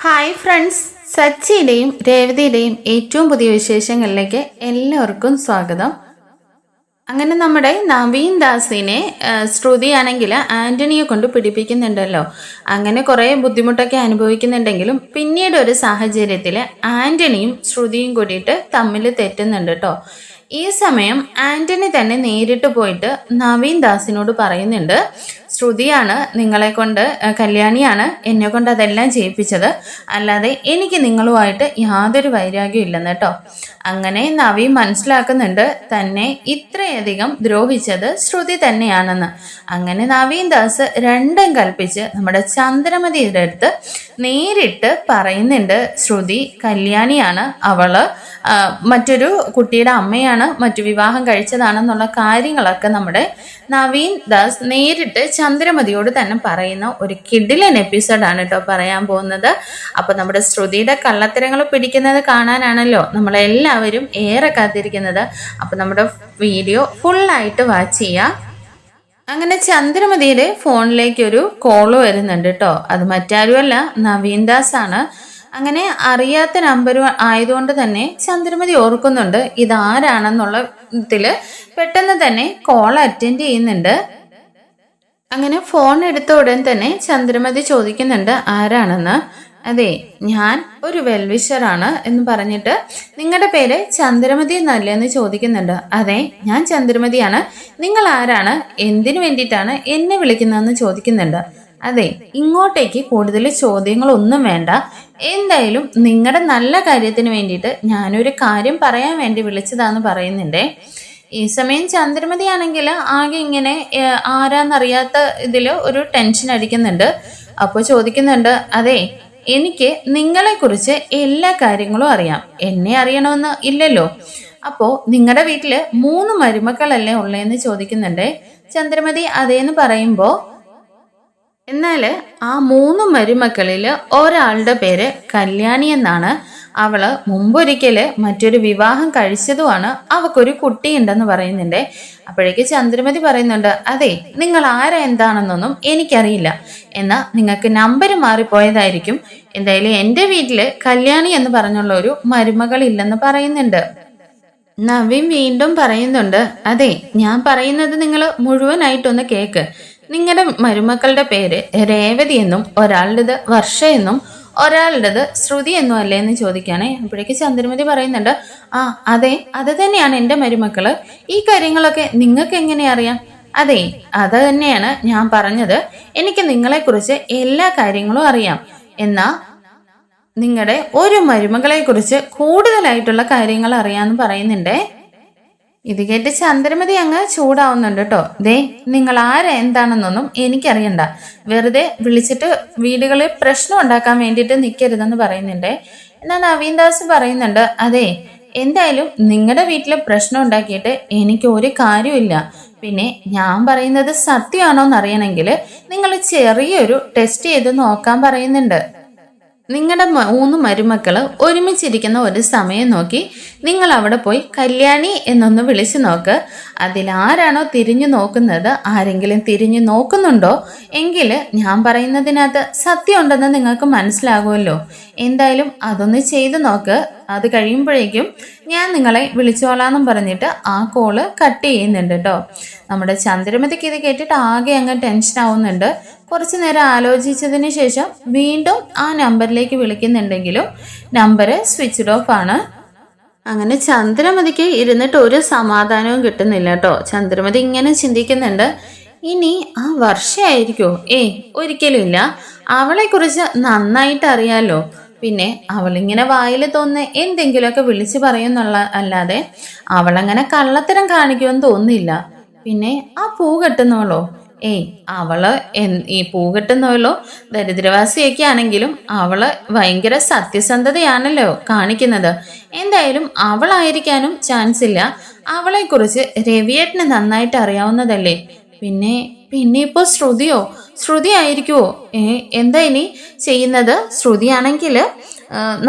Hi friends, സച്ചിയുടെയും രേവതിയുടെയും ഏറ്റവും പുതിയ വിശേഷങ്ങളിലേക്ക് എല്ലാവർക്കും സ്വാഗതം. അങ്ങനെ നമ്മുടെ നവീൻ ദാസിനെ ശ്രുതിയാണെങ്കിൽ ആന്റണിയെ കൊണ്ട് പിടിപ്പിക്കുന്നുണ്ടല്ലോ. അങ്ങനെ കുറേ ബുദ്ധിമുട്ടൊക്കെ അനുഭവിക്കുന്നുണ്ടെങ്കിലും പിന്നീട് ഒരു സാഹചര്യത്തിൽ ആന്റണിയും ശ്രുതിയും കൂടിയിട്ട് തമ്മിൽ തെറ്റുന്നുണ്ട് കേട്ടോ. ഈ സമയം ആന്റണി തന്നെ നേരിട്ട് പോയിട്ട് നവീൻ ദാസിനോട് പറയുന്നുണ്ട്, ശ്രുതിയാണ് നിങ്ങളെ കൊണ്ട്, കല്യാണിയാണ് എന്നെ കൊണ്ട് അതെല്ലാം ചെയ്യിപ്പിച്ചത്, അല്ലാതെ എനിക്ക് നിങ്ങളുമായിട്ട് യാതൊരു വൈരാഗ്യവും ഇല്ലെന്ന് കേട്ടോ. അങ്ങനെ നവീൻ മനസ്സിലാക്കുന്നുണ്ട് തന്നെ ഇത്രയധികം ദ്രോഹിച്ചത് ശ്രുതി തന്നെയാണെന്ന്. അങ്ങനെ നവീൻ ദാസ് രണ്ടും കൽപ്പിച്ച് നമ്മുടെ ചന്ദ്രമതിയുടെ അടുത്ത് നേരിട്ട് പറയുന്നുണ്ട്, ശ്രുതി കല്യാണിയാണ്, അവള് മറ്റൊരു കുട്ടിയുടെ അമ്മയാണ്, മറ്റു വിവാഹം കഴിച്ചതാണെന്നുള്ള കാര്യങ്ങളൊക്കെ നമ്മുടെ നവീൻ ദാസ് നേരിട്ട് ചന്ദ്രമതിയോട് തന്നെ പറയുന്ന ഒരു കിഡിലൻ എപ്പിസോഡാണ് കേട്ടോ പറയാൻ പോകുന്നത്. അപ്പൊ നമ്മുടെ ശ്രുതിയുടെ കള്ളത്തരങ്ങൾ പിടിക്കുന്നത് കാണാനാണല്ലോ നമ്മളെല്ലാവരും ഏറെ കാത്തിരിക്കുന്നത്. അപ്പൊ നമ്മുടെ വീഡിയോ ഫുള്ളായിട്ട് വാച്ച് ചെയ്യാം. അങ്ങനെ ചന്ദ്രമതിയുടെ ഫോണിലേക്ക് ഒരു കോള് വരുന്നുണ്ട് കേട്ടോ. അത് മറ്റാരുമല്ല, നവീൻ ദാസ് ആണ്. അങ്ങനെ അറിയാത്ത നമ്പർ ആയതുകൊണ്ട് തന്നെ ചന്ദ്രമതി ഓർക്കുന്നുണ്ട് ഇതാരാണെന്നുള്ള ഇതില് പെട്ടെന്ന് തന്നെ കോൾ അറ്റൻഡ് ചെയ്യുന്നുണ്ട്. അങ്ങനെ ഫോൺ എടുത്ത ഉടൻ തന്നെ ചന്ദ്രമതി ചോദിക്കുന്നുണ്ട് ആരാണെന്ന്. അതെ, ഞാൻ ഒരു വെൽവിഷറാണ് എന്ന് പറഞ്ഞിട്ട്, നിങ്ങളുടെ പേര് ചന്ദ്രമതി എന്നല്ലേ എന്ന് ചോദിക്കുന്നുണ്ട്. അതെ, ഞാൻ ചന്ദ്രമതിയാണ്. നിങ്ങൾ ആരാണ്, എന്തിനു വേണ്ടിയിട്ടാണ് എന്നെ വിളിക്കുന്നതെന്ന് ചോദിക്കുന്നുണ്ട്. അതെ, ഇങ്ങോട്ടേക്ക് കൂടുതൽ ചോദ്യങ്ങളൊന്നും വേണ്ട. എന്തായാലും നിങ്ങളുടെ നല്ല കാര്യത്തിന് വേണ്ടിയിട്ട് ഞാനൊരു കാര്യം പറയാൻ വേണ്ടി വിളിച്ചതാന്ന് പറയുന്നുണ്ടേ. ഈ സമയം ചന്ദ്രമതി ആണെങ്കിൽ ആകെ ഇങ്ങനെ ആരാന്നറിയാത്ത ഇതിൽ ഒരു ടെൻഷൻ അടിക്കുന്നുണ്ട്. അപ്പോൾ ചോദിക്കുന്നുണ്ട്, അതെ എനിക്ക് നിങ്ങളെക്കുറിച്ച് എല്ലാ കാര്യങ്ങളും അറിയാം, എന്നെ അറിയണമെന്ന് ഇല്ലല്ലോ. അപ്പോൾ നിങ്ങളുടെ വീട്ടില് 3 മരുമക്കളല്ലേ ഉള്ളതെന്ന് ചോദിക്കുന്നുണ്ട്. ചന്ദ്രമതി അതേന്ന് പറയുമ്പോൾ, എന്നാൽ ആ 3 മരുമക്കളിൽ ഒരാളുടെ പേര് കല്യാണി എന്നാണ്. അവള് മുമ്പൊരിക്കല് മറ്റൊരു വിവാഹം കഴിച്ചതുമാണ്, അവക്കൊരു കുട്ടിയുണ്ടെന്ന് പറയുന്നുണ്ട്. അപ്പോഴേക്ക് ചന്ദ്രമതി പറയുന്നുണ്ട്, അതെ നിങ്ങൾ ആരാ എന്താണെന്നൊന്നും എനിക്കറിയില്ല, എന്നാ നിങ്ങൾക്ക് നമ്പർ മാറിപ്പോയതായിരിക്കും. എന്തായാലും എൻ്റെ വീട്ടില് കല്യാണി എന്ന് പറഞ്ഞുള്ള ഒരു മരുമകളില്ലെന്ന് പറയുന്നുണ്ട്. നവീൻ വീണ്ടും പറയുന്നുണ്ട്, അതെ ഞാൻ പറയുന്നത് നിങ്ങൾ മുഴുവനായിട്ടൊന്ന് കേക്ക്. നിങ്ങളുടെ മരുമക്കളുടെ പേര് രേവതി എന്നും ഒരാളുടേത് വർഷ എന്നും ഒരാളുടേത് ശ്രുതി എന്നും അല്ലേ എന്ന് ചോദിക്കുകയാണെ. അപ്പോഴേക്ക് ചന്ദ്രമതി പറയുന്നുണ്ട്, ആ അതെ, അത് തന്നെയാണ് എൻ്റെ മരുമക്കള്. ഈ കാര്യങ്ങളൊക്കെ നിങ്ങൾക്ക് എങ്ങനെ അറിയാം? അതെ, അത് തന്നെയാണ് ഞാൻ പറഞ്ഞത്, എനിക്ക് നിങ്ങളെക്കുറിച്ച് എല്ലാ കാര്യങ്ങളും അറിയാം. എന്നാ നിങ്ങളുടെ ഒരു മരുമകളെ കുറിച്ച് കൂടുതലായിട്ടുള്ള കാര്യങ്ങൾ അറിയാമെന്ന് പറയുന്നുണ്ടേ. ഇത് കേട്ട് ചന്ദ്രമതി അങ്ങ് ചൂടാവുന്നുണ്ട് കേട്ടോ. ദേ, നിങ്ങൾ ആരാ എന്താണെന്നൊന്നും എനിക്കറിയണ്ട, വെറുതെ വിളിച്ചിട്ട് വീടുകളിൽ പ്രശ്നം ഉണ്ടാക്കാൻ വേണ്ടിയിട്ട് നിൽക്കരുതെന്ന് പറയുന്നുണ്ട്. എന്നാൽ നവീൻ ദാസ് പറയുന്നുണ്ട്, അതെ എന്തായാലും നിങ്ങളുടെ വീട്ടിൽ പ്രശ്നം ഉണ്ടാക്കിയിട്ട് എനിക്ക് ഒരു കാര്യമില്ല. പിന്നെ ഞാൻ പറയുന്നത് സത്യമാണോന്ന് അറിയണമെങ്കിൽ നിങ്ങൾ ചെറിയൊരു ടെസ്റ്റ് ചെയ്ത് നോക്കാൻ പറയുന്നുണ്ട്. നിങ്ങളുടെ 3 മരുമക്കള് ഒരുമിച്ചിരിക്കുന്ന ഒരു സമയം നോക്കി നിങ്ങൾ അവിടെ പോയി കല്യാണി എന്നൊന്ന് വിളിച്ചു നോക്ക്. അതിലാരാണോ തിരിഞ്ഞു നോക്കുന്നത്, ആരെങ്കിലും തിരിഞ്ഞു നോക്കുന്നുണ്ടോ എങ്കിൽ ഞാൻ പറയുന്നതിനകത്ത് സത്യം ഉണ്ടെന്ന് നിങ്ങൾക്ക് മനസ്സിലാകുമല്ലോ. എന്തായാലും അതൊന്ന് ചെയ്തു നോക്ക്. അത് കഴിയുമ്പോഴേക്കും ഞാൻ നിങ്ങളെ വിളിച്ചോളാന്നും പറഞ്ഞിട്ട് ആ കോള് കട്ട് ചെയ്യുന്നുണ്ട് കേട്ടോ. നമ്മുടെ ചന്ദ്രമതിക്ക് ഇത് കേട്ടിട്ട് ആകെ അങ്ങ് ടെൻഷൻ ആവുന്നുണ്ട്. കുറച്ചു നേരം ആലോചിച്ചതിന് ശേഷം വീണ്ടും ആ നമ്പറിലേക്ക് വിളിക്കുന്നുണ്ടെങ്കിലും നമ്പർ സ്വിച്ച്ഡ് ഓഫ് ആണ്. അങ്ങനെ ചന്ദ്രമതിക്ക് ഇരുന്നിട്ട് ഒരു സമാധാനവും കിട്ടുന്നില്ല കേട്ടോ. ചന്ദ്രമതി ഇങ്ങനെ ചിന്തിക്കുന്നുണ്ട്, ഇനി ആ വർഷമായിരിക്കോ? ഒരിക്കലും ഇല്ല. അവളെ കുറിച്ച് നന്നായിട്ട് അറിയാലോ. പിന്നെ അവളിങ്ങനെ വായിൽ തോന്നുന്ന എന്തെങ്കിലുമൊക്കെ വിളിച്ചു പറയുന്നുള്ള അല്ലാതെ അവളങ്ങനെ കള്ളത്തരം കാണിക്കുമെന്ന് തോന്നുന്നില്ല. പിന്നെ ആ പൂ കെട്ടുന്നവളോ? അവള് ഈ പൂ കെട്ടുന്നവളോ ദരിദ്രവാസിയൊക്കെ ആണെങ്കിലും അവള് ഭയങ്കര സത്യസന്ധതയാണല്ലോ കാണിക്കുന്നത്. എന്തായാലും അവളായിരിക്കാനും ചാൻസ് ഇല്ല. അവളെ കുറിച്ച് രവിയേട്ടന് നന്നായിട്ട് അറിയാവുന്നതല്ലേ. പിന്നെ ഇപ്പോ ശ്രുതി ആയിരിക്കുവോ? എന്താ ഇനി ചെയ്യുന്നത്? ശ്രുതിയാണെങ്കിൽ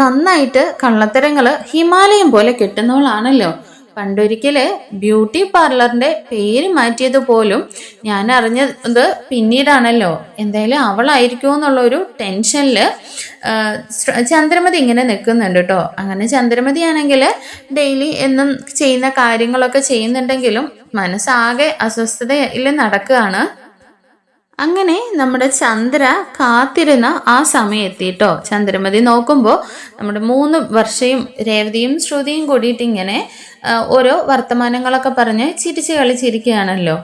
നന്നായിട്ട് കള്ളത്തരങ്ങള് ഹിമാലയം പോലെ കെട്ടുന്നവളാണല്ലോ. പണ്ടൊരിക്കല് ബ്യൂട്ടി പാർലറിന്റെ പേര് മാറ്റിയത് പോലും ഞാൻ അറിഞ്ഞത് പിന്നീടാണല്ലോ. എന്തായാലും അവളായിരിക്കുമോ എന്നുള്ളൊരു ടെൻഷനില് ചന്ദ്രമതി ഇങ്ങനെ നിൽക്കുന്നുണ്ട് കേട്ടോ. അങ്ങനെ ചന്ദ്രമതി ആണെങ്കിൽ ഡെയിലി എന്നും ചെയ്യുന്ന കാര്യങ്ങളൊക്കെ ചെയ്യുന്നുണ്ടെങ്കിലും മനസ്സാകെ അസ്വസ്ഥതയിൽ നടക്കുകയാണ്. അങ്ങനെ നമ്മുടെ ചന്ദ്ര കാത്തിരുന്ന ആ സമയം എത്തിട്ടോ. ചന്ദ്രമതി നോക്കുമ്പോൾ നമ്മുടെ 3 വർഷയും രേവതിയും ശ്രുതിയും കൂടിയിട്ട് ഇങ്ങനെ ഓരോ വർത്തമാനങ്ങളൊക്കെ പറഞ്ഞ് ചിരിച്ച് കളിച്ചിരിക്കുകയാണല്ലോ.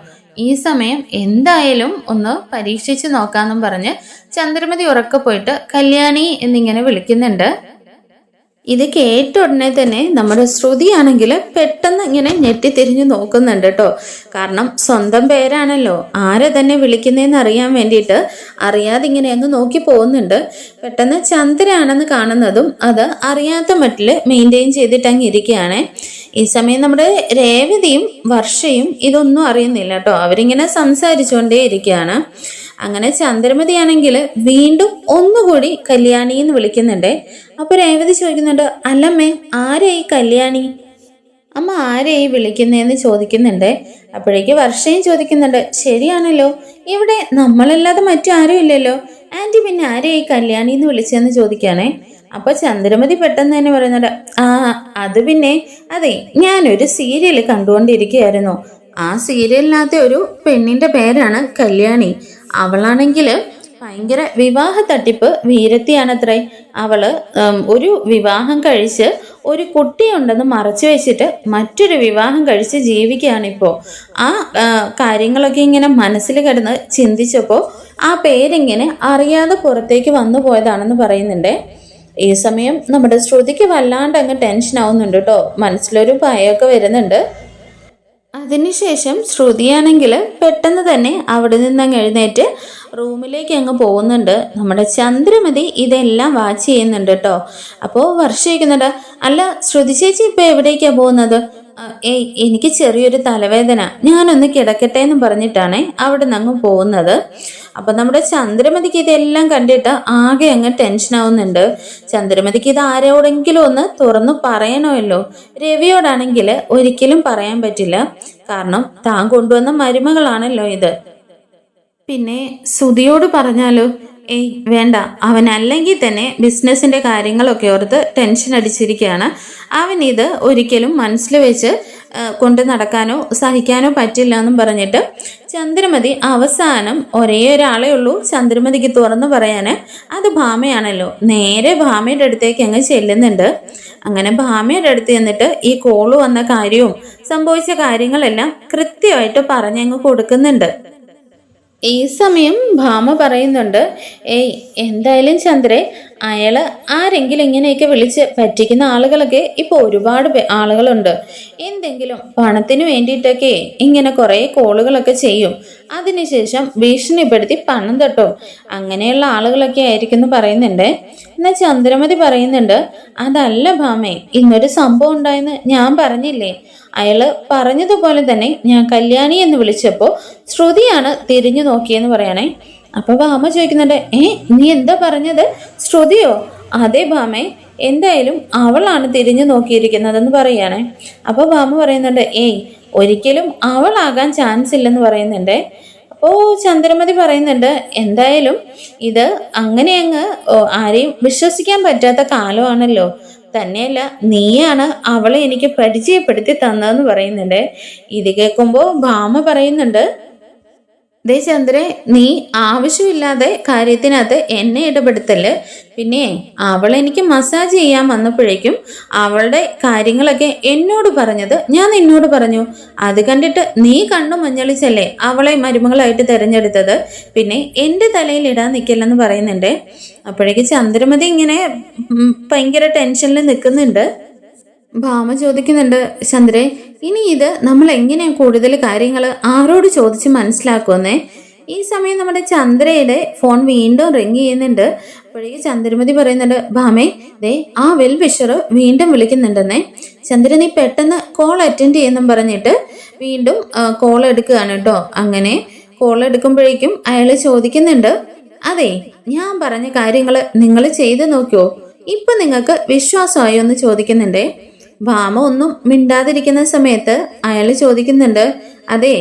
ഈ സമയം എന്തായാലും ഒന്ന് പരീക്ഷിച്ച് നോക്കാമെന്നും പറഞ്ഞ് ചന്ദ്രമതി ഉറക്കെ പോയിട്ട് കല്യാണി എന്നിങ്ങനെ വിളിക്കുന്നുണ്ട്. ഇത് കേട്ട ഉടനെ തന്നെ നമ്മുടെ ശ്രുതിയാണെങ്കിൽ പെട്ടെന്ന് ഇങ്ങനെ ഞെട്ടിത്തിരിഞ്ഞു നോക്കുന്നുണ്ട് കേട്ടോ. കാരണം സ്വന്തം പേരാണല്ലോ, ആരെ തന്നെ വിളിക്കുന്നതെന്ന് അറിയാൻ വേണ്ടിയിട്ട് അറിയാതെ ഇങ്ങനെ അങ്ങ് നോക്കി പോകുന്നുണ്ട്. പെട്ടെന്ന് ചന്ദ്രയാണെന്ന് കാണുന്നതും അത് അറിയാത്ത മട്ടിൽ മെയിൻറ്റെയിൻ ചെയ്തിട്ട് അങ്ങ് ഇരിക്കുകയാണ്. ഈ സമയം നമ്മുടെ രേവതിയും വർഷയും ഇതൊന്നും അറിയുന്നില്ല കേട്ടോ. അവരിങ്ങനെ സംസാരിച്ചുകൊണ്ടേ ഇരിക്കുകയാണ്. അങ്ങനെ ചന്ദ്രമതിയാണെങ്കിൽ വീണ്ടും ഒന്നുകൂടി കല്യാണി എന്ന് വിളിക്കുന്നുണ്ട്. അപ്പൊ രേവതി ചോദിക്കുന്നുണ്ട്, അല്ലമ്മേ ആരെയായി കല്യാണി? അമ്മ ആരെയായി വിളിക്കുന്നതെന്ന് ചോദിക്കുന്നുണ്ട്. അപ്പോഴേക്ക് വർഷയും ചോദിക്കുന്നുണ്ട്, ശരിയാണല്ലോ, ഇവിടെ നമ്മളല്ലാതെ മറ്റാരും ഇല്ലല്ലോ, ആന്റി പിന്നെ ആരെയായി കല്യാണി എന്ന് വിളിച്ചതെന്ന് ചോദിക്കുകയാണേ. അപ്പൊ ചന്ദ്രമതി പെട്ടെന്ന് തന്നെ പറയുന്നുണ്ട്, അത് പിന്നെ അതെ, ഞാനൊരു സീരിയൽ കണ്ടുകൊണ്ടിരിക്കുകയായിരുന്നു. ആ സീരിയലിനകത്തെ ഒരു പെണ്ണിന്റെ പേരാണ് കല്യാണി. അവളാണെങ്കിൽ ഭയങ്കര വിവാഹ തട്ടിപ്പ് വീരത്തിയാണത്രേ. അവള് ഒരു വിവാഹം കഴിച്ച് ഒരു കുട്ടിയുണ്ടെന്ന് മറച്ചു വെച്ചിട്ട് മറ്റൊരു വിവാഹം കഴിച്ച് ജീവിക്കുകയാണിപ്പോൾ. ആ കാര്യങ്ങളൊക്കെ ഇങ്ങനെ മനസ്സിൽ കിടന്ന് ചിന്തിച്ചപ്പോൾ ആ പേരിങ്ങനെ അറിയാതെ പുറത്തേക്ക് വന്നു പോയതാണെന്ന് പറയുന്നുണ്ട്. ഈ സമയം നമ്മുടെ ശ്രുതിക്ക് വല്ലാണ്ട് അങ്ങ് ടെൻഷൻ ആവുന്നുണ്ട് കേട്ടോ. മനസ്സിലൊരു ഭയമൊക്കെ വരുന്നുണ്ട്. അതിനുശേഷം ശ്രുതിയാണെങ്കിൽ പെട്ടെന്ന് തന്നെ അവിടെ നിന്നങ്ങ് എഴുന്നേറ്റ് റൂമിലേക്ക് അങ്ങ് പോകുന്നുണ്ട്. നമ്മുടെ ചന്ദ്രമതി ഇതെല്ലാം വാച്ച് ചെയ്യുന്നുണ്ട് കേട്ടോ. അപ്പോൾ വർഷിക്കുന്നുണ്ട്, അല്ല ശ്രുതി ചേച്ചി ഇപ്പൊ എവിടേക്കാ പോകുന്നത്? എനിക്ക് ചെറിയൊരു തലവേദന, ഞാനൊന്ന് കിടക്കട്ടെ എന്ന് പറഞ്ഞിട്ടാണ് അവിടെ നിന്ന് അങ്ങ് പോകുന്നത്. അപ്പൊ നമ്മുടെ ചന്ദ്രമതിക്ക് ഇതെല്ലാം കണ്ടിട്ട് ആകെ അങ്ങ് ടെൻഷൻ ആവുന്നുണ്ട്. ചന്ദ്രമതിക്ക് ഇത് ആരോടെങ്കിലും ഒന്ന് തുറന്നു പറയണമല്ലോ. രവിയോടാണെങ്കിൽ ഒരിക്കലും പറയാൻ പറ്റില്ല, കാരണം താൻ കൊണ്ടുവന്ന മരുമകളാണല്ലോ ഇത്. പിന്നെ സുധിയോട് പറഞ്ഞാലോ? വേണ്ട, അവനല്ലെങ്കിൽ തന്നെ ബിസിനസിന്റെ കാര്യങ്ങളൊക്കെ ഓർത്ത് ടെൻഷൻ അടിച്ചിരിക്കുകയാണ്. അവൻ ഇത് ഒരിക്കലും മനസ്സിൽ വെച്ച് കൊണ്ട് നടക്കാനോ സഹിക്കാനോ പറ്റില്ല എന്നും പറഞ്ഞിട്ട് ചന്ദ്രമതി അവസാനം ഒരേ ഒരാളെ ഉള്ളൂ ചന്ദ്രമതിക്ക് തുറന്നു പറയാന്, അത് ഭാമയാണല്ലോ. നേരെ ഭാമയുടെ അടുത്തേക്ക് അങ്ങ് ചെല്ലുന്നുണ്ട്. അങ്ങനെ ഭാമയുടെ അടുത്ത് ചെന്നിട്ട് ഈ കോള് വന്ന കാര്യവും സംഭവിച്ച കാര്യങ്ങളെല്ലാം കൃത്യമായിട്ട് പറഞ്ഞങ്ങ് കൊടുക്കുന്നുണ്ട്. ഈ സമയം ഭാമ പറയുന്നുണ്ട്, എന്തായാലും ചന്ദ്രേ, അയാള് ആരെങ്കിലും ഇങ്ങനെയൊക്കെ വിളിച്ച് പറ്റിക്കുന്ന ആളുകളൊക്കെ ഇപ്പോൾ ഒരുപാട് ആളുകളുണ്ട്. എന്തെങ്കിലും പണത്തിന് വേണ്ടിയിട്ടൊക്കെ ഇങ്ങനെ കുറേ കോളുകളൊക്കെ ചെയ്യും. അതിനുശേഷം ഭീഷണിപ്പെടുത്തി പണം തട്ടും. അങ്ങനെയുള്ള ആളുകളൊക്കെ ആയിരിക്കും എന്ന് പറയുന്നുണ്ട്. എന്നാൽ ചന്ദ്രമതി പറയുന്നുണ്ട്, അതല്ല ഭാമേ, ഇന്നൊരു സംഭവം ഉണ്ടായെന്ന് ഞാൻ പറഞ്ഞില്ലേ? അയാള് പറഞ്ഞതുപോലെ തന്നെ ഞാൻ കല്യാണി എന്ന് വിളിച്ചപ്പോൾ ശ്രുതിയാണ് തിരിഞ്ഞു നോക്കിയെന്ന് പറയണേ. അപ്പൊ ഭാമ ചോദിക്കുന്നുണ്ട്, നീ എന്താ പറഞ്ഞത്? ശ്രുതിയോ? അതെ ഭാമേ, എന്തായാലും അവളാണ് തിരിഞ്ഞു നോക്കിയിരിക്കുന്നതെന്ന് പറയണേ. അപ്പൊ ഭാമ പറയുന്നുണ്ട്, ഒരിക്കലും അവളാകാൻ ചാൻസ് ഇല്ലെന്ന് പറയുന്നുണ്ട്. അപ്പോൾ ചന്ദ്രമതി പറയുന്നുണ്ട്, എന്തായാലും ഇത് അങ്ങനെ അങ്ങ് ആരെയും വിശ്വസിക്കാൻ പറ്റാത്ത കാലമാണല്ലോ. തന്നെയല്ല, നീയാണ് അവളെ എനിക്ക് പരിചയപ്പെടുത്തി തന്നതെന്ന് പറയുന്നുണ്ട്. ഇത് കേൾക്കുമ്പോൾ ഭാമ പറയുന്നുണ്ട്, ദേ ചന്ദ്രേ, നീ ആവശ്യമില്ലാതെ കാര്യത്തിനകത്ത് എന്നെ ഇടപെടുത്തല്. പിന്നെ അവൾ എനിക്ക് മസാജ് ചെയ്യാൻ വന്നപ്പോഴേക്കും അവളുടെ കാര്യങ്ങളൊക്കെ എന്നോട് പറഞ്ഞത് ഞാൻ നിന്നോട് പറഞ്ഞു. അത് കണ്ടിട്ട് നീ കണ്ണു മഞ്ഞളിച്ചല്ലേ അവളെ മരുമകളായിട്ട് തിരഞ്ഞെടുത്തത്. പിന്നെ എൻ്റെ തലയിൽ ഇടാൻ നിൽക്കില്ലെന്ന് പറയുന്നുണ്ട്. അപ്പോഴേക്ക് ചന്ദ്രമതി ഇങ്ങനെ ഭയങ്കര ടെൻഷനിൽ നിൽക്കുന്നുണ്ട്. ഭാമ ചോദിക്കുന്നുണ്ട്, ചന്ദ്രേ, ഇനി ഇത് നമ്മൾ എങ്ങനെയാ കൂടുതൽ കാര്യങ്ങൾ ആരോട് ചോദിച്ച് മനസ്സിലാക്കുമെന്നേ? ഈ സമയം നമ്മുടെ ചന്ദ്രയുടെ ഫോൺ വീണ്ടും റിങ് ചെയ്യുന്നുണ്ട്. അപ്പോഴേക്ക് ചന്ദ്രമതി പറയുന്നുണ്ട്, ഭാമേ, ദേ ആ വെൽ വിഷർ വീണ്ടും വിളിക്കുന്നുണ്ടെന്നേ. ചന്ദ്ര, നീ പെട്ടെന്ന് കോൾ അറ്റൻഡ് ചെയ്യുന്നും പറഞ്ഞിട്ട് വീണ്ടും കോൾ എടുക്കുകയാണ് കേട്ടോ. അങ്ങനെ കോൾ എടുക്കുമ്പോഴേക്കും അയാൾ ചോദിക്കുന്നുണ്ട്, അതെ, ഞാൻ പറഞ്ഞ കാര്യങ്ങൾ നിങ്ങൾ ചെയ്ത് നോക്കിയോ? ഇപ്പൊ നിങ്ങൾക്ക് വിശ്വാസമായോ എന്ന് ചോദിക്കുന്നുണ്ടേ. ഭാമ ഒന്നും മിണ്ടാതിരിക്കുന്ന സമയത്ത് അയാൾ ചോദിക്കുന്നുണ്ട്, അതെ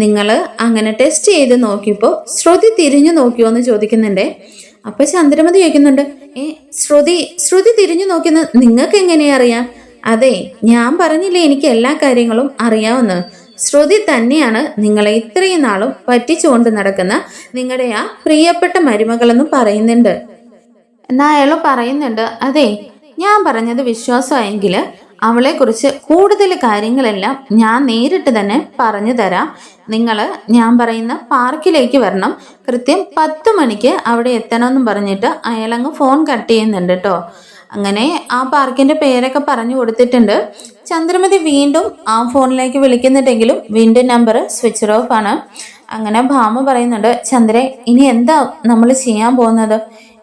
നിങ്ങൾ അങ്ങനെ ടെസ്റ്റ് ചെയ്ത് നോക്കിയപ്പോൾ ശ്രുതി തിരിഞ്ഞു നോക്കിയോ എന്ന് ചോദിക്കുന്നുണ്ട്. അപ്പൊ ചന്ദ്രമതി ചോദിക്കുന്നുണ്ട്, ശ്രുതി തിരിഞ്ഞു നോക്കിയെന്ന് നിങ്ങൾക്ക് എങ്ങനെയാ അറിയാം? അതെ, ഞാൻ പറഞ്ഞില്ലേ എനിക്ക് എല്ലാ കാര്യങ്ങളും അറിയാവുന്ന. ശ്രുതി തന്നെയാണ് നിങ്ങളെ ഇത്രയും നാളും പറ്റിച്ചുകൊണ്ട് നടക്കുന്ന നിങ്ങളുടെ ആ പ്രിയപ്പെട്ട മരുമകളെന്ന് പറയുന്നുണ്ട്. എന്നാ അയാൾ പറയുന്നുണ്ട്, അതെ ഞാൻ പറഞ്ഞത് വിശ്വാസമായെങ്കിൽ അവളെക്കുറിച്ച് കൂടുതൽ കാര്യങ്ങളെല്ലാം ഞാൻ നേരിട്ട് തന്നെ പറഞ്ഞു തരാം. നിങ്ങൾ ഞാൻ പറയുന്ന പാർക്കിലേക്ക് വരണം, കൃത്യം 10 മണിക്ക് അവിടെ എത്തണമെന്നും പറഞ്ഞിട്ട് അയാളങ്ങ് ഫോൺ കട്ട് ചെയ്യുന്നുണ്ട് കേട്ടോ. അങ്ങനെ ആ പാർക്കിന്റെ പേരൊക്കെ പറഞ്ഞു കൊടുത്തിട്ടുണ്ട്. ചന്ദ്രമതി വീണ്ടും ആ ഫോണിലേക്ക് വിളിക്കുന്നുണ്ടെങ്കിലും വീണ്ടും നമ്പർ സ്വിച്ച് ഓഫ് ആണ്. അങ്ങനെ ഭാമ പറയുന്നുണ്ട്, ചന്ദ്രേ ഇനി എന്താ നമ്മൾ ചെയ്യാൻ പോകുന്നത്?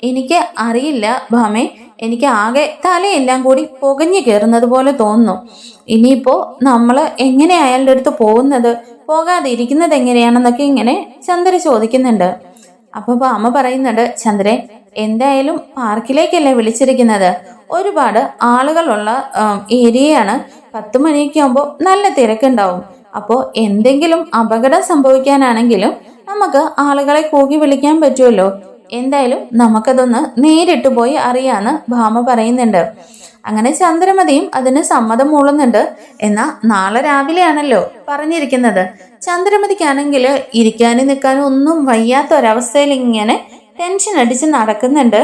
എനിക്ക് അറിയില്ല ഭാമേ, എനിക്ക് ആകെ തലയെല്ലാം കൂടി പുകഞ്ഞു കയറുന്നത് പോലെ തോന്നുന്നു. ഇനിയിപ്പോ നമ്മൾ എങ്ങനെ അയാളുടെ അടുത്ത് പോകുന്നത്, പോകാതെ ഇരിക്കുന്നത് എങ്ങനെയാണെന്നൊക്കെ ഇങ്ങനെ ചന്ദ്ര ചോദിക്കുന്നുണ്ട്. അപ്പൊ അമ്മ പറയുന്നുണ്ട്, ചന്ദ്രൻ എന്തായാലും പാർക്കിലേക്കല്ലേ വിളിച്ചിരിക്കുന്നത്, ഒരുപാട് ആളുകളുള്ള ഏരിയയാണ്. 10 മണിയൊക്കെ ആകുമ്പോൾ നല്ല തിരക്കുണ്ടാവും. അപ്പോൾ എന്തെങ്കിലും അപകടം സംഭവിക്കാനാണെങ്കിലും നമുക്ക് ആളുകളെ കൂകി വിളിക്കാൻ പറ്റുമല്ലോ. എന്തായാലും നമുക്കതൊന്ന് നേരിട്ട് പോയി അറിയാന്ന് ഭാമ പറയുന്നുണ്ട്. അങ്ങനെ ചന്ദ്രമതിയും അതിന് സമ്മതം മൂളുന്നുണ്ട്. എന്നാൽ നാളെ രാവിലെയാണല്ലോ പറഞ്ഞിരിക്കുന്നത്. ചന്ദ്രമതിക്കാണെങ്കിൽ ഇരിക്കാനും നിൽക്കാനും ഒന്നും വയ്യാത്ത ഒരവസ്ഥയിൽ ഇങ്ങനെ ടെൻഷൻ അടിച്ച് നടക്കുന്നുണ്ട്.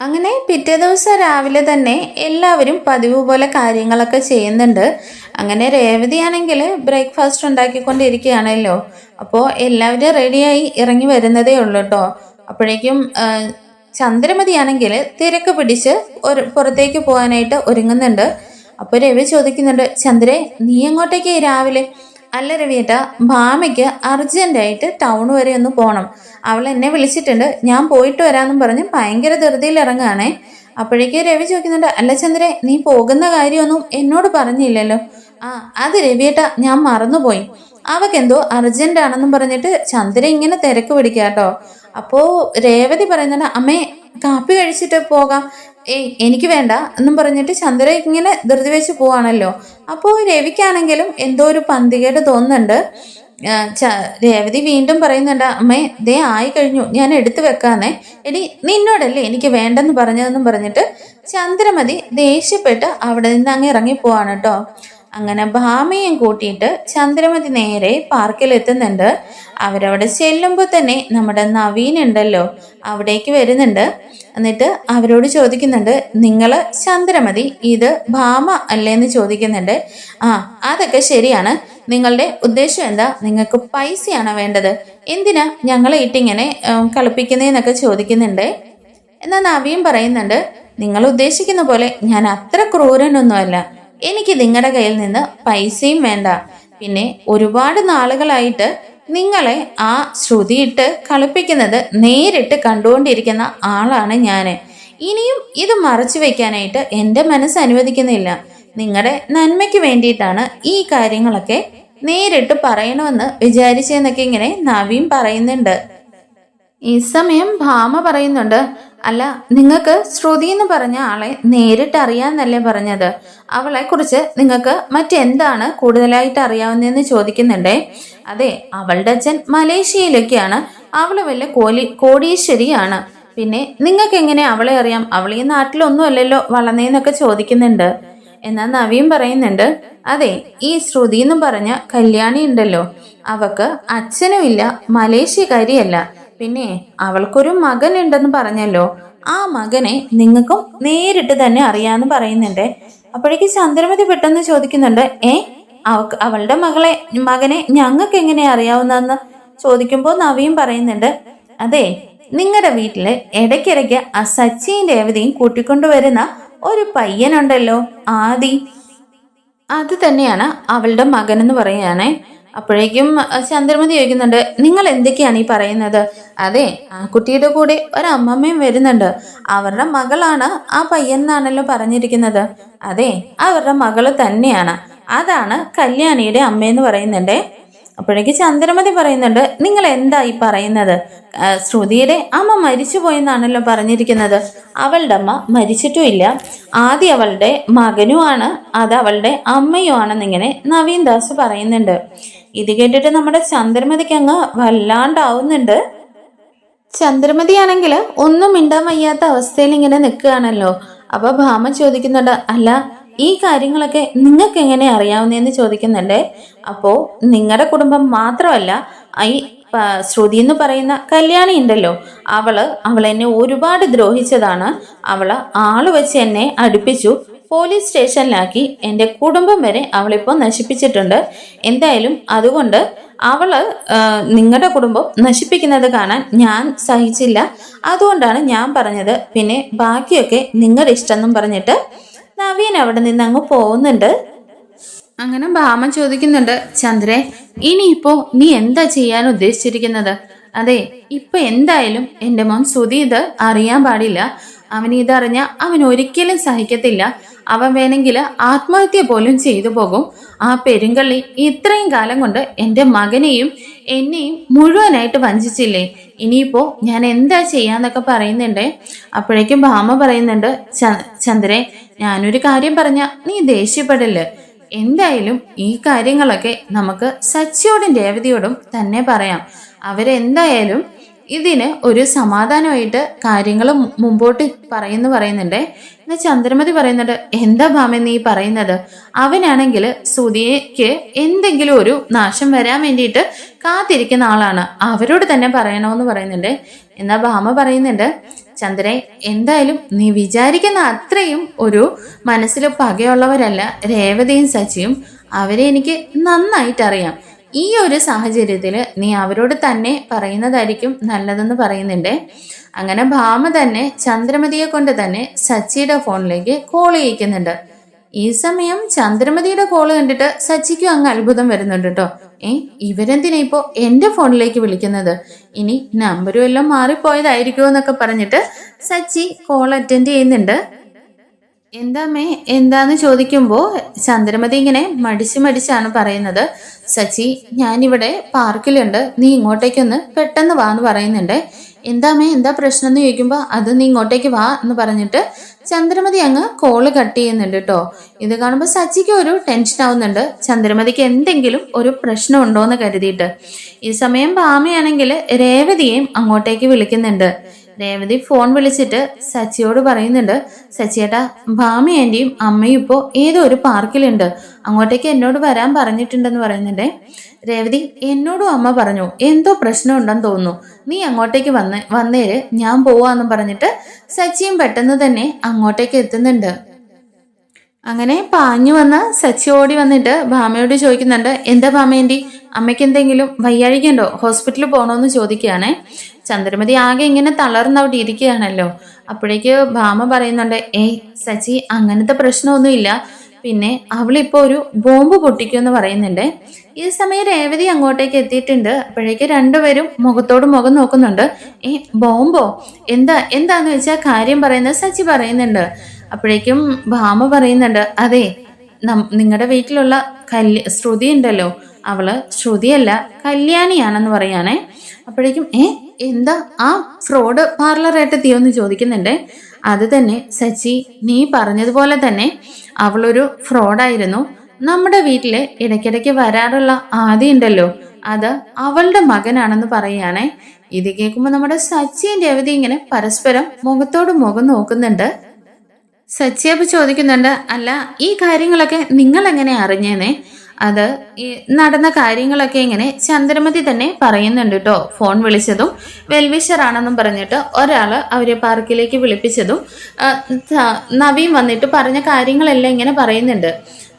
അങ്ങനെ പിറ്റേ ദിവസം രാവിലെ തന്നെ എല്ലാവരും പതിവ് പോലെ കാര്യങ്ങളൊക്കെ ചെയ്യുന്നുണ്ട്. അങ്ങനെ രേവതിയാണെങ്കിൽ ബ്രേക്ക്ഫാസ്റ്റ് ഉണ്ടാക്കിക്കൊണ്ടിരിക്കുകയാണല്ലോ. അപ്പോൾ എല്ലാവരും റെഡിയായി ഇറങ്ങി വരുന്നതേ ഉള്ളൂ കേട്ടോ. അപ്പോഴേക്കും ചന്ദ്രമതിയാണെങ്കിൽ തിരക്ക് പിടിച്ച് പുറത്തേക്ക് പോകാനായിട്ട് ഒരുങ്ങുന്നുണ്ട്. അപ്പോൾ രവി ചോദിക്കുന്നുണ്ട്, ചന്ദ്രേ നീ എങ്ങോട്ടേക്ക് രാവിലെ? അല്ല രവിയേട്ടാ, ഭാമയ്ക്ക് അർജന്റായിട്ട് ടൗൺ വരെ ഒന്ന് പോകണം, അവൾ എന്നെ വിളിച്ചിട്ടുണ്ട്, ഞാൻ പോയിട്ട് വരാമെന്നും പറഞ്ഞ് ഭയങ്കര ധൃതിയിൽ ഇറങ്ങുകയാണേ. അപ്പോഴേക്ക് രവി ചോദിക്കുന്നുണ്ട്, അല്ല ചന്ദ്രേ നീ പോകുന്ന കാര്യമൊന്നും എന്നോട് പറഞ്ഞില്ലല്ലോ. അത് രവിയേട്ടാ ഞാൻ മറന്നുപോയി, അവക്കെന്തോ അർജന്റ് ആണെന്നും പറഞ്ഞിട്ട് ചന്ദ്ര ഇങ്ങനെ തിരക്ക് പിടിക്കാട്ടോ. അപ്പോ രേവതി പറയുന്നുണ്ട്, അമ്മേ കാപ്പി കഴിച്ചിട്ട് പോകാം. എനിക്ക് വേണ്ട എന്നും പറഞ്ഞിട്ട് ചന്ദ്ര ഇങ്ങനെ ധൃതി വെച്ച് പോവാണല്ലോ. അപ്പോൾ രവിക്കാണെങ്കിലും എന്തോ ഒരു പന്തികേട് തോന്നുന്നുണ്ട്. രേവതി വീണ്ടും പറയുന്നുണ്ട്, അമ്മേ ദേ ആയി കഴിഞ്ഞു, ഞാൻ എടുത്തു വെക്കാന്നേ. എടി നിന്നോടല്ലേ എനിക്ക് വേണ്ടെന്ന് പറഞ്ഞതെന്നും പറഞ്ഞിട്ട് ചന്ദ്രമതി ദേഷ്യപ്പെട്ട് അവിടെ നിന്ന് അങ്ങ് ഇറങ്ങി പോവാണ് കേട്ടോ. അങ്ങനെ ഭാമയും കൂട്ടിയിട്ട് ചന്ദ്രമതി നേരെ പാർക്കിൽ എത്തുന്നുണ്ട്. അവരവിടെ ചെല്ലുമ്പോൾ തന്നെ നമ്മുടെ നവീൻ ഉണ്ടല്ലോ അവിടേക്ക് വരുന്നുണ്ട്. എന്നിട്ട് അവരോട് ചോദിക്കുന്നുണ്ട്, നിങ്ങൾ ചന്ദ്രമതി ഇത് ഭാമ അല്ലേന്ന് ചോദിക്കുന്നുണ്ട്. അതൊക്കെ ശരിയാണ്, നിങ്ങളുടെ ഉദ്ദേശം എന്താ? നിങ്ങൾക്ക് പൈസയാണോ വേണ്ടത്? എന്തിനാ ഞങ്ങളെ ഇട്ടിങ്ങനെ കളിപ്പിക്കുന്നതെന്നൊക്കെ ചോദിക്കുന്നുണ്ട്. എന്നാൽ നവീൻ പറയുന്നുണ്ട്, നിങ്ങൾ ഉദ്ദേശിക്കുന്ന പോലെ ഞാൻ അത്ര ക്രൂരനൊന്നുമല്ല, എനിക്ക് നിങ്ങളുടെ കയ്യിൽ നിന്ന് പൈസയും വേണ്ട. പിന്നെ ഒരുപാട് നാളുകളായിട്ട് നിങ്ങളെ ആ ശ്രുതിയിട്ട് കളിപ്പിക്കുന്നത് നേരിട്ട് കണ്ടുകൊണ്ടിരിക്കുന്ന ആളാണ് ഞാൻ. ഇനിയും ഇത് മറച്ചു വെക്കാനായിട്ട് എൻ്റെ മനസ്സ് അനുവദിക്കുന്നില്ല. നിങ്ങളുടെ നന്മയ്ക്ക് വേണ്ടിയിട്ടാണ് ഈ കാര്യങ്ങളൊക്കെ നേരിട്ട് പറയണമെന്ന് വിചാരിച്ചെന്നൊക്കെ ഇങ്ങനെ നവീൻ പറയുന്നുണ്ട്. ഈ സമയം ഭാമ പറയുന്നുണ്ട്, അല്ല നിങ്ങൾക്ക് ശ്രുതി എന്ന് പറഞ്ഞ ആളെ നേരിട്ട് അറിയാന്നല്ലേ പറഞ്ഞത്, അവളെ കുറിച്ച് നിങ്ങൾക്ക് മറ്റെന്താണ് കൂടുതലായിട്ട് അറിയാവുന്നതെന്ന് ചോദിക്കുന്നുണ്ടേ. അതെ, അവളുടെ അച്ഛൻ മലേഷ്യയിലൊക്കെയാണ്, അവള് വല്ല കോടീശ്വരിയാണ്. പിന്നെ നിങ്ങൾക്ക് എങ്ങനെ അവളെ അറിയാം? അവൾ ഈ നാട്ടിലൊന്നും അല്ലല്ലോ വളർന്നേന്നൊക്കെ ചോദിക്കുന്നുണ്ട്. എന്നാൽ നവീൻ പറയുന്നുണ്ട്, അതെ ഈ ശ്രുതി എന്ന് പറഞ്ഞ കല്യാണി ഉണ്ടല്ലോ, അവക്ക് അച്ഛനും ഇല്ല, മലേഷ്യക്കാരിയല്ല. പിന്നെ അവൾക്കൊരു മകൻ ഉണ്ടെന്ന് പറഞ്ഞല്ലോ, ആ മകനെ നിങ്ങൾക്കും നേരിട്ട് തന്നെ അറിയാന്ന് പറയുന്നുണ്ട്. അപ്പോഴേക്ക് ചന്ദ്രമതി പെട്ടെന്ന് ചോദിക്കുന്നുണ്ട്, അവളുടെ മകനെ ഞങ്ങൾക്ക് എങ്ങനെ അറിയാവുന്നതെന്ന് ചോദിക്കുമ്പോൾ നവീൻ പറയുന്നുണ്ട്, അതെ നിങ്ങളുടെ വീട്ടില് ഇടയ്ക്കിടയ്ക്ക് ആ സച്ചിയും രേവതിയും കൂട്ടിക്കൊണ്ടുവരുന്ന ഒരു പയ്യനുണ്ടല്ലോ ആദി, അത് തന്നെയാണ് അവളുടെ മകൻ എന്ന് പറയുകയാണേ. അപ്പോഴേക്കും ചന്ദ്രമതി ചോദിക്കുന്നുണ്ട്, നിങ്ങൾ എന്തൊക്കെയാണ് ഈ പറയുന്നത്? അതെ, ആ കുട്ടിയുടെ കൂടെ ഒരമ്മമ്മയും വരുന്നുണ്ട്, അവരുടെ മകളാണ് ആ പയ്യൻ എന്നാണല്ലോ പറഞ്ഞിരിക്കുന്നത്. അതെ അവരുടെ മകള് തന്നെയാണ്, അതാണ് കല്യാണിയുടെ അമ്മയെന്ന് പറയുന്നുണ്ട്. അപ്പോഴേക്ക് ചന്ദ്രമതി പറയുന്നുണ്ട്, നിങ്ങൾ എന്താ ഈ പറയുന്നത്? ശ്രുതിയുടെ അമ്മ മരിച്ചു പോയെന്നാണല്ലോ പറഞ്ഞിരിക്കുന്നത്. അവളുടെ അമ്മ മരിച്ചിട്ടുമില്ല. ആദ്യം അവളുടെ മകനുമാണ്, അത് അവളുടെ അമ്മയുമാണെന്നിങ്ങനെ നവീൻ ദാസ് പറയുന്നുണ്ട്. ഇത് കേട്ടിട്ട് നമ്മുടെ ചന്ദ്രമതിക്ക് അങ്ങ് വല്ലാണ്ടാവുന്നുണ്ട്. ചന്ദ്രമതിയാണെങ്കിൽ ഒന്നും മിണ്ടാൻ വയ്യാത്ത അവസ്ഥയിൽ ഇങ്ങനെ നിൽക്കുകയാണല്ലോ. അപ്പൊ ഭാമ ചോദിക്കുന്നുണ്ട്, അല്ല ഈ കാര്യങ്ങളൊക്കെ നിങ്ങൾക്ക് എങ്ങനെ അറിയാവുന്നതെന്ന് ചോദിക്കുന്നുണ്ട്. അപ്പോ നിങ്ങളുടെ കുടുംബം മാത്രമല്ല, ഈ ശ്രുതി എന്ന് പറയുന്ന കല്യാണി ഉണ്ടല്ലോ, അവൾ എന്നെ ഒരുപാട് ദ്രോഹിച്ചതാണ്. അവള് ആള് വെച്ച് എന്നെ അടുപ്പിച്ചു, പോലീസ് സ്റ്റേഷനിലാക്കി, എൻ്റെ കുടുംബം വരെ അവളിപ്പോൾ നശിപ്പിച്ചിട്ടുണ്ട്. എന്തായാലും അതുകൊണ്ട് നിങ്ങളുടെ കുടുംബം നശിപ്പിക്കുന്നത് കാണാൻ ഞാൻ സഹിച്ചില്ല. അതുകൊണ്ടാണ് ഞാൻ പറഞ്ഞത്. പിന്നെ ബാക്കിയൊക്കെ നിങ്ങളുടെ ഇഷ്ടം എന്നും പറഞ്ഞിട്ട് നവീൻ അവിടെ നിന്ന് അങ്ങ് പോകുന്നുണ്ട്. അങ്ങനെ ഭാമ ചോദിക്കുന്നുണ്ട്, ചന്ദ്രേ ഇനിയിപ്പോ നീ എന്താ ചെയ്യാൻ ഉദ്ദേശിച്ചിരിക്കുന്നത്? അതെ, ഇപ്പൊ എന്തായാലും എൻ്റെ മോൻ ശ്രുതി ഇത് അറിയാൻ പാടില്ല. അവൻ ഇതറിഞ്ഞ അവൻ ഒരിക്കലും സഹിക്കത്തില്ല. അവൻ വേണമെങ്കിൽ ആത്മഹത്യ പോലും ചെയ്തു പോകും. ആ പെരുങ്കള്ളി ഇത്രയും കാലം കൊണ്ട് എൻ്റെ മകനെയും എന്നെയും മുഴുവനായിട്ട് വഞ്ചിച്ചില്ലേ? ഇനിയിപ്പോ ഞാൻ എന്താ ചെയ്യാന്നൊക്കെ പറയുന്നുണ്ട്. അപ്പോഴേക്കും ഭാമ പറയുന്നുണ്ട്, ചന്ദ്രേ ഞാനൊരു കാര്യം പറഞ്ഞ നീ ദേഷ്യപ്പെടല്ലേ? എന്തായാലും ഈ കാര്യങ്ങളൊക്കെ നമുക്ക് സച്ചിയോടും രേവതിയോടും തന്നെ പറയാം. അവരെന്തായാലും ഇതിന് ഒരു സമാധാനമായിട്ട് കാര്യങ്ങൾ മുമ്പോട്ട് പറയുന്നുണ്ട്. എന്നാൽ ചന്ദ്രമതി പറയുന്നുണ്ട്, എന്താ ഭാമ നീ പറയുന്നത്? അവനാണെങ്കിൽ ശ്രുതിക്ക് എന്തെങ്കിലും ഒരു നാശം വരാൻ വേണ്ടിയിട്ട് കാത്തിരിക്കുന്ന ആളാണ്. അവരോട് തന്നെ പറയണമെന്ന് പറയുന്നുണ്ട്. എന്നാൽ ഭാമ പറയുന്നുണ്ട്, ചന്ദ്രേ എന്തായാലും നീ വിചാരിക്കുന്ന അത്രയും ഒരു മനസ്സിൽ പകയുള്ളവരല്ല രേവതിയും സച്ചിയും. അവരെ എനിക്ക് നന്നായിട്ടറിയാം. ഈ ഒരു സാഹചര്യത്തിൽ നീ അവരോട് തന്നെ പറയുന്നതായിരിക്കും നല്ലതെന്ന് പറയുന്നുണ്ട്. അങ്ങനെ ഭാമ തന്നെ ചന്ദ്രമതിയെ കൊണ്ട് തന്നെ സച്ചിയുടെ ഫോണിലേക്ക് കോൾ ചെയ്യിക്കുന്നുണ്ട്. ഈ സമയം ചന്ദ്രമതിയുടെ കോള് കണ്ടിട്ട് സച്ചിക്കും അങ്ങ് അത്ഭുതം വരുന്നുണ്ട് കേട്ടോ. ഇവരെന്തിനാ ഇപ്പോ എന്റെ ഫോണിലേക്ക് വിളിക്കുന്നത്? ഇനി നമ്പരും എല്ലാം മാറിപ്പോയതായിരിക്കുമോ എന്നൊക്കെ പറഞ്ഞിട്ട് സച്ചി കോൾ അറ്റൻഡ് ചെയ്യുന്നുണ്ട്. എന്താമ്മേ എന്താന്ന് ചോദിക്കുമ്പോൾ ചന്ദ്രമതി ഇങ്ങനെ മടിച്ചാണ് പറയുന്നത്, സച്ചി ഞാനിവിടെ പാർക്കിലുണ്ട്, നീ ഇങ്ങോട്ടേക്കൊന്ന് പെട്ടെന്ന് വാ എന്ന് പറയുന്നുണ്ട്. എന്താമ്മേ എന്താ പ്രശ്നം എന്ന് ചോദിക്കുമ്പോൾ അത് നീ ഇങ്ങോട്ടേക്ക് വാ എന്ന് പറഞ്ഞിട്ട് ചന്ദ്രമതി അങ്ങ് കോള് കട്ട് ചെയ്യുന്നുണ്ട് കേട്ടോ. ഇത് കാണുമ്പോൾ സച്ചിക്ക് ഒരു ടെൻഷൻ ആവുന്നുണ്ട്, ചന്ദ്രമതിക്ക് എന്തെങ്കിലും ഒരു പ്രശ്നം ഉണ്ടോ എന്ന് കരുതിയിട്ട്. ഈ സമയം ഭാമയാണെങ്കിൽ രേവതിയെയും അങ്ങോട്ടേക്ക് വിളിക്കുന്നുണ്ട്. രേവതി ഫോൺ വിളിച്ചിട്ട് സച്ചിയോട് പറയുന്നുണ്ട്, സച്ചിയേട്ടാ ഭാമ ആൻറ്റിയും അമ്മയും ഇപ്പോൾ ഏതോ ഒരു പാർക്കിലുണ്ട്, അങ്ങോട്ടേക്ക് എന്നോട് വരാൻ പറഞ്ഞിട്ടുണ്ടെന്ന് പറയുന്നുണ്ട്. രേവതി എന്നോടും അമ്മ പറഞ്ഞു എന്തോ പ്രശ്നം ഉണ്ടെന്ന് തോന്നുന്നു, നീ അങ്ങോട്ടേക്ക് വന്നേര് ഞാൻ പോവാന്നും പറഞ്ഞിട്ട് സച്ചിയും പെട്ടെന്ന് തന്നെ അങ്ങോട്ടേക്ക് എത്തുന്നുണ്ട്. അങ്ങനെ പാഞ്ഞു വന്ന സച്ചി ഓടി വന്നിട്ട് ഭാമയോട് ചോദിക്കുന്നുണ്ട്, എന്താ ഭാമേന്റി അമ്മയ്ക്ക് എന്തെങ്കിലും വയ്യാഴികയുണ്ടോ, ഹോസ്പിറ്റലിൽ പോകണമെന്ന് ചോദിക്കുകയാണേ. ചന്ദ്രമതി ആകെ ഇങ്ങനെ തളർന്നവിടെ ഇരിക്കുകയാണല്ലോ. അപ്പോഴേക്ക് ഭാമ പറയുന്നുണ്ട്, സച്ചി അങ്ങനത്തെ പ്രശ്നമൊന്നുമില്ല, പിന്നെ അവളിപ്പോ ഒരു ബോംബ് പൊട്ടിക്കുമെന്ന് പറയുന്നുണ്ട്. ഈ സമയം രേവതി അങ്ങോട്ടേക്ക് എത്തിയിട്ടുണ്ട്. അപ്പോഴേക്ക് രണ്ടുപേരും മുഖത്തോട് മുഖം നോക്കുന്നുണ്ട്. ബോംബോ? എന്താന്ന് വെച്ചാൽ കാര്യം പറയുന്നത് സച്ചി പറയുന്നുണ്ട്. അപ്പോഴേക്കും ഭാമ പറയുന്നുണ്ട്, അതെ നിങ്ങളുടെ വീട്ടിലുള്ള ശ്രുതി ഉണ്ടല്ലോ, അവള് ശ്രുതിയല്ല കല്യാണിയാണെന്ന് പറയാണേ. അപ്പോഴേക്കും എന്താ ആ ഫ്രോഡ് പാർലറായിട്ട് തീയൊന്ന് ചോദിക്കുന്നുണ്ട്. അത് തന്നെ സച്ചി, നീ പറഞ്ഞതുപോലെ തന്നെ അവളൊരു ഫ്രോഡായിരുന്നു. നമ്മുടെ വീട്ടില് ഇടയ്ക്കിടയ്ക്ക് വരാറുള്ള ആദ്യ ഉണ്ടല്ലോ, അത് അവളുടെ മകനാണെന്ന് പറയുകയാണേ. ഇത് കേൾക്കുമ്പോൾ നമ്മുടെ സച്ചിയും രേവതി ഇങ്ങനെ പരസ്പരം മുഖത്തോട് മുഖം നോക്കുന്നുണ്ട്. സച്ചിയപ്പ് ചോദിക്കുന്നുണ്ട്, അല്ല ഈ കാര്യങ്ങളൊക്കെ നിങ്ങൾ എങ്ങനെ അറിഞ്ഞേനെ? അത് ഈ നടന്ന കാര്യങ്ങളൊക്കെ ഇങ്ങനെ ചന്ദ്രമതി തന്നെ പറയുന്നുണ്ട് കേട്ടോ. ഫോൺ വിളിച്ചതും വെൽവിഷർ ആണെന്നും പറഞ്ഞിട്ട് ഒരാള് അവരെ പാർക്കിലേക്ക് വിളിപ്പിച്ചതും നവീൻ വന്നിട്ട് പറഞ്ഞ കാര്യങ്ങളെല്ലാം ഇങ്ങനെ പറയുന്നുണ്ട്.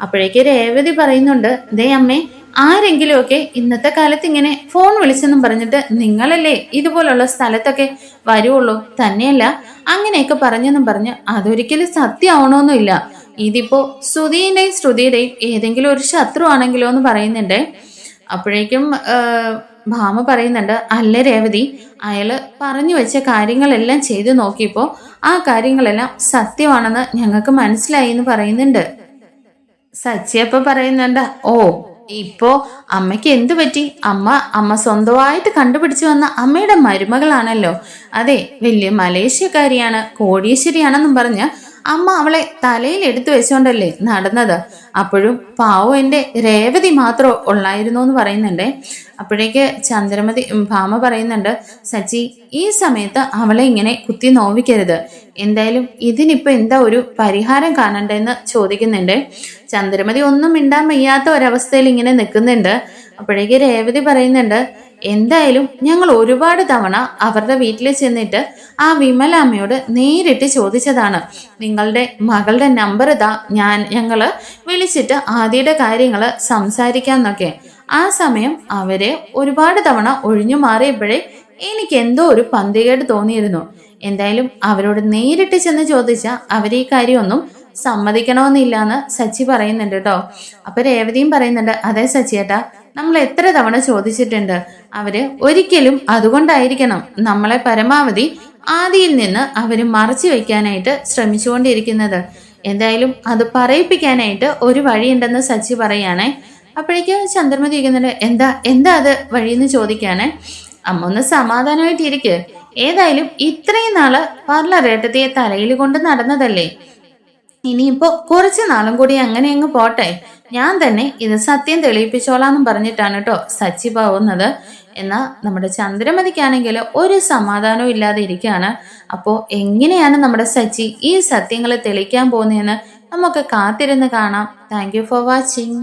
അപ്പോഴേക്ക് രേവതി പറയുന്നുണ്ട്, ദേ അമ്മേ ആരെങ്കിലുമൊക്കെ ഇന്നത്തെ കാലത്ത് ഇങ്ങനെ ഫോൺ വിളിച്ചെന്നും പറഞ്ഞിട്ട് നിങ്ങളല്ലേ ഇതുപോലുള്ള സ്ഥലത്തൊക്കെ വരുവുള്ളൂ, തന്നെയല്ല അങ്ങനെയൊക്കെ പറഞ്ഞെന്നും പറഞ്ഞ് അതൊരിക്കലും സത്യമാവണമെന്നില്ല. ഇതിപ്പോ ശ്രുതിയുടെയും ഏതെങ്കിലും ഒരു ശത്രു ആണെങ്കിലോ എന്ന് പറയുന്നുണ്ട്. അപ്പോഴേക്കും ഭാമ പറയുന്നുണ്ട്, അല്ല രേവതി, അയാള് പറഞ്ഞു വെച്ച കാര്യങ്ങളെല്ലാം ചെയ്തു നോക്കിയപ്പോ ആ കാര്യങ്ങളെല്ലാം സത്യമാണെന്ന് ഞങ്ങൾക്ക് മനസ്സിലായി എന്ന് പറയുന്നുണ്ട്. സച്ചിയപ്പ പറയുന്നുണ്ട്, ഓ ഇപ്പോ അമ്മയ്ക്ക് എന്തു പറ്റി? അമ്മ സ്വന്തമായിട്ട് കണ്ടുപിടിച്ചു വന്ന അമ്മയുടെ മരുമകളാണല്ലോ. അതെ, വലിയ മലേഷ്യക്കാരിയാണ്, കോടീശ്വരിയാണെന്നും പറഞ്ഞ് അമ്മ അവളെ തലയിൽ എടുത്തു വെച്ചോണ്ടല്ലേ നടന്നത്. അപ്പോഴും പാവം എൻ്റെ രേവതി മാത്രം ഉള്ളായിരുന്നു എന്ന് പറയുന്നുണ്ടേ. അപ്പോഴേക്ക് ഭാമ പറയുന്നുണ്ട്, സച്ചി ഈ സമയത്ത് അവളെ ഇങ്ങനെ കുത്തി നോവിക്കരുത്. എന്തായാലും ഇതിനിപ്പോ എന്താ ഒരു പരിഹാരം കാണണ്ടെന്ന് ചോദിക്കുന്നുണ്ട്. ചന്ദ്രമതി ഒന്നും മിണ്ടാൻ വയ്യാത്ത ഒരവസ്ഥയിൽ ഇങ്ങനെ നിൽക്കുന്നുണ്ട്. അപ്പോഴേക്ക് രേവതി പറയുന്നുണ്ട്, എന്തായാലും ഞങ്ങൾ ഒരുപാട് തവണ അവരുടെ വീട്ടിൽ ചെന്നിട്ട് ആ വിമലാമ്മയോട് നേരിട്ട് ചോദിച്ചതാണ്. നിങ്ങളുടെ മകളുടെ നമ്പർ ഇതാ, ഞങ്ങള് വിളിച്ചിട്ട് ആദ്യയുടെ കാര്യങ്ങള് സംസാരിക്കാന്നൊക്കെ. ആ സമയം അവര് ഒരുപാട് തവണ ഒഴിഞ്ഞു മാറിയപ്പോഴേ എനിക്ക് എന്തോ ഒരു പന്തികേട് തോന്നിയിരുന്നു. എന്തായാലും അവരോട് നേരിട്ട് ചെന്ന് ചോദിച്ചാൽ അവര് ഈ കാര്യമൊന്നും സമ്മതിക്കണമെന്നില്ലാന്ന് സച്ചി പറയുന്നുണ്ട് കേട്ടോ. അപ്പൊ രേവതിയും പറയുന്നുണ്ട്, അതെ സച്ചിയേട്ടാ, നമ്മൾ എത്ര തവണ ചോദിച്ചിട്ടുണ്ട്. അവര് ഒരിക്കലും അതുകൊണ്ടായിരിക്കണം നമ്മളെ പരമാവധി ആദിയിൽ നിന്ന് അവര് മറച്ചു വെക്കാനായിട്ട് ശ്രമിച്ചുകൊണ്ടിരിക്കുന്നത്. എന്തായാലും അത് പറയിപ്പിക്കാനായിട്ട് ഒരു വഴിയുണ്ടെന്ന് സച്ചി പറയാണേ. അപ്പോഴേക്കും ചന്ദ്രമതി ഇരിക്കുന്നുണ്ട്, എന്താ അത് വഴിയെന്ന് ചോദിക്കാനേ. അമ്മ ഒന്ന് സമാധാനമായിട്ടിരിക്ക്. ഏതായാലും ഇത്രയും നാള് പാർലറേട്ടത്തിയെ തലയിൽ കൊണ്ട് നടന്നതല്ലേ, ഇനിയിപ്പോ കുറച്ചു നാളും കൂടി അങ്ങനെ അങ്ങ് പോട്ടെ. ഞാൻ തന്നെ ഇത് സത്യം തെളിയിപ്പിച്ചോളാന്നും പറഞ്ഞിട്ടാണ് കേട്ടോ സച്ചി പോകുന്നത്. എന്നാൽ നമ്മുടെ ചന്ദ്രമതിക്കാണെങ്കിൽ ഒരു സമാധാനവും ഇല്ലാതെ ഇരിക്കുകയാണ്. അപ്പോൾ എങ്ങനെയാണ് നമ്മുടെ സച്ചി ഈ സത്യങ്ങൾ തെളിയിക്കാൻ പോകുന്നതെന്ന് നമുക്ക് കാത്തിരുന്ന് കാണാം. Thank you for watching.